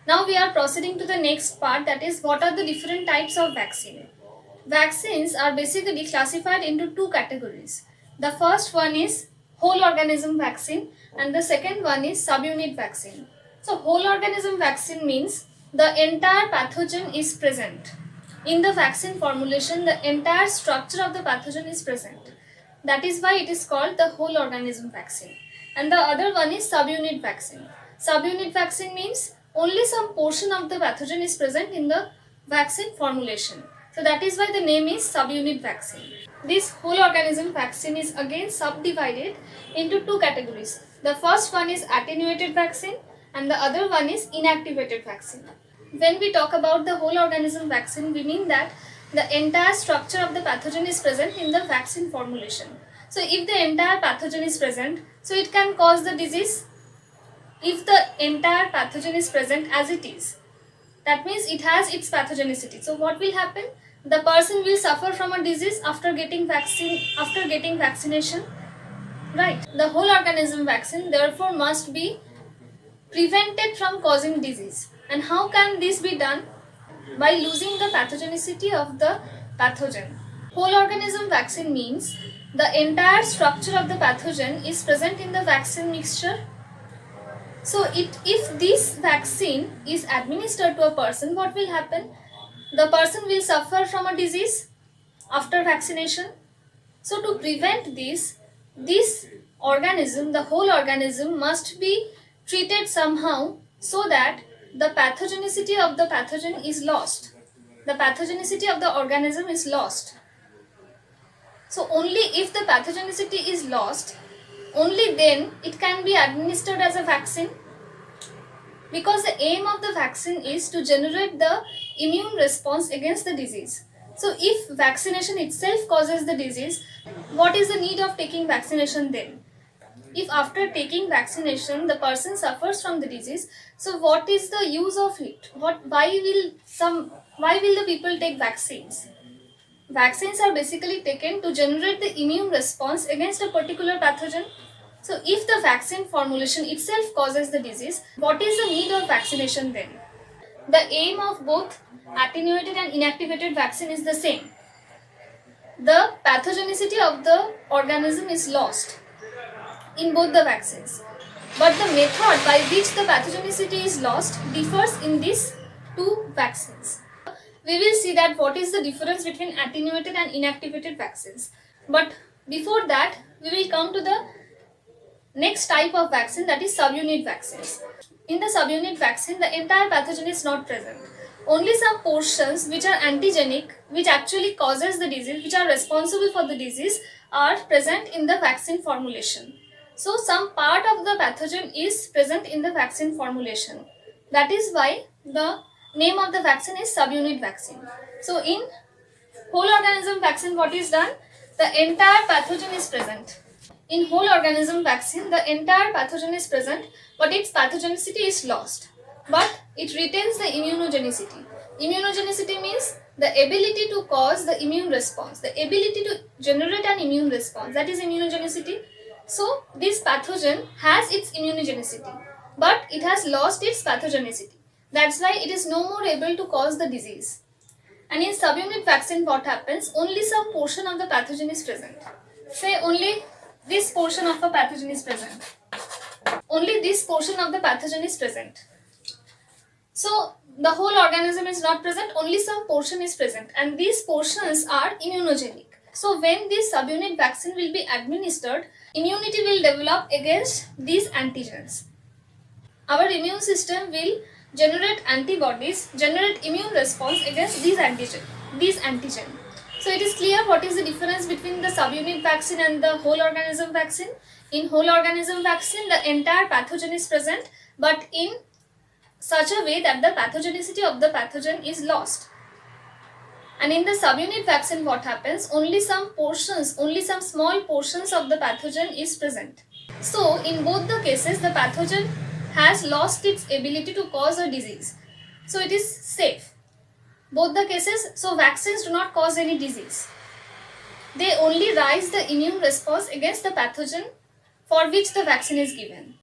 Now we are proceeding to the next part, that is what are the different types of vaccine. Vaccines are basically classified into two categories. The first one is whole organism vaccine and the second one is subunit vaccine. So whole organism vaccine means the entire pathogen is present. In the vaccine formulation, the entire structure of the pathogen is present. That is why it is called the whole organism vaccine. And the other one is subunit vaccine. Subunit vaccine means only some portion of the pathogen is present in the vaccine formulation. So that is why the name is subunit vaccine. This whole organism vaccine is again subdivided into two categories. The first one is attenuated vaccine and the other one is inactivated vaccine. When we talk about the whole organism vaccine, we mean that the entire structure of the pathogen is present in the vaccine formulation. So if the entire pathogen is present, so it can cause the disease. If the entire pathogen is present as it is, that means it has its pathogenicity. So what will happen? The person will suffer from a disease after getting vaccination, right? The whole organism vaccine therefore must be prevented from causing disease. And how can this be done? By losing the pathogenicity of the pathogen. Whole organism vaccine means the entire structure of the pathogen is present in the vaccine mixture. So if this vaccine is administered to a person, what will happen? The person will suffer from a disease after vaccination. So to prevent this organism, the whole organism must be treated somehow so that the pathogenicity of the pathogen is lost. The pathogenicity of the organism is lost. So only if the pathogenicity is lost, only then it can be administered as a vaccine, because the aim of the vaccine is to generate the immune response against the disease. So if vaccination itself causes the disease, what is the need of taking vaccination then? If after taking vaccination the person suffers from the disease, so what is the use of it? Why will the people take vaccines? Vaccines are basically taken to generate the immune response against a particular pathogen. So if the vaccine formulation itself causes the disease, what is the need of vaccination then? The aim of both attenuated and inactivated vaccine is the same. The pathogenicity of the organism is lost in both the vaccines. But the method by which the pathogenicity is lost differs in these two vaccines. We will see that what is the difference between attenuated and inactivated vaccines. But before that, we will come to the next type of vaccine, that is subunit vaccines. In the subunit vaccine, the entire pathogen is not present. Only some portions which are antigenic, which actually causes the disease, which are responsible for the disease, are present in the vaccine formulation. So some part of the pathogen is present in the vaccine formulation. That is why the name of the vaccine is subunit vaccine. So in whole organism vaccine, what is done? The entire pathogen is present. In whole organism vaccine, the entire pathogen is present, but its pathogenicity is lost. But it retains the immunogenicity. Immunogenicity means the ability to cause the immune response, the ability to generate an immune response. That is immunogenicity. So this pathogen has its immunogenicity, but it has lost its pathogenicity. That's why it is no more able to cause the disease. And in subunit vaccine, what happens? Only some portion of the pathogen is present. Say only this portion of a pathogen is present. Only this portion of the pathogen is present. So the whole organism is not present, only some portion is present, and these portions are immunogenic. So when this subunit vaccine will be administered, immunity will develop against these antigens. Our immune system will generate antibodies, generate immune response against these antigen. So it is clear what is the difference between the subunit vaccine and the whole organism vaccine. In whole organism vaccine, the entire pathogen is present, but in such a way that the pathogenicity of the pathogen is lost. And in the subunit vaccine, what happens? Only some small portions of the pathogen is present. So in both the cases, the pathogen has lost its ability to cause a disease. So it is safe. Both the cases, so vaccines do not cause any disease. They only raise the immune response against the pathogen for which the vaccine is given.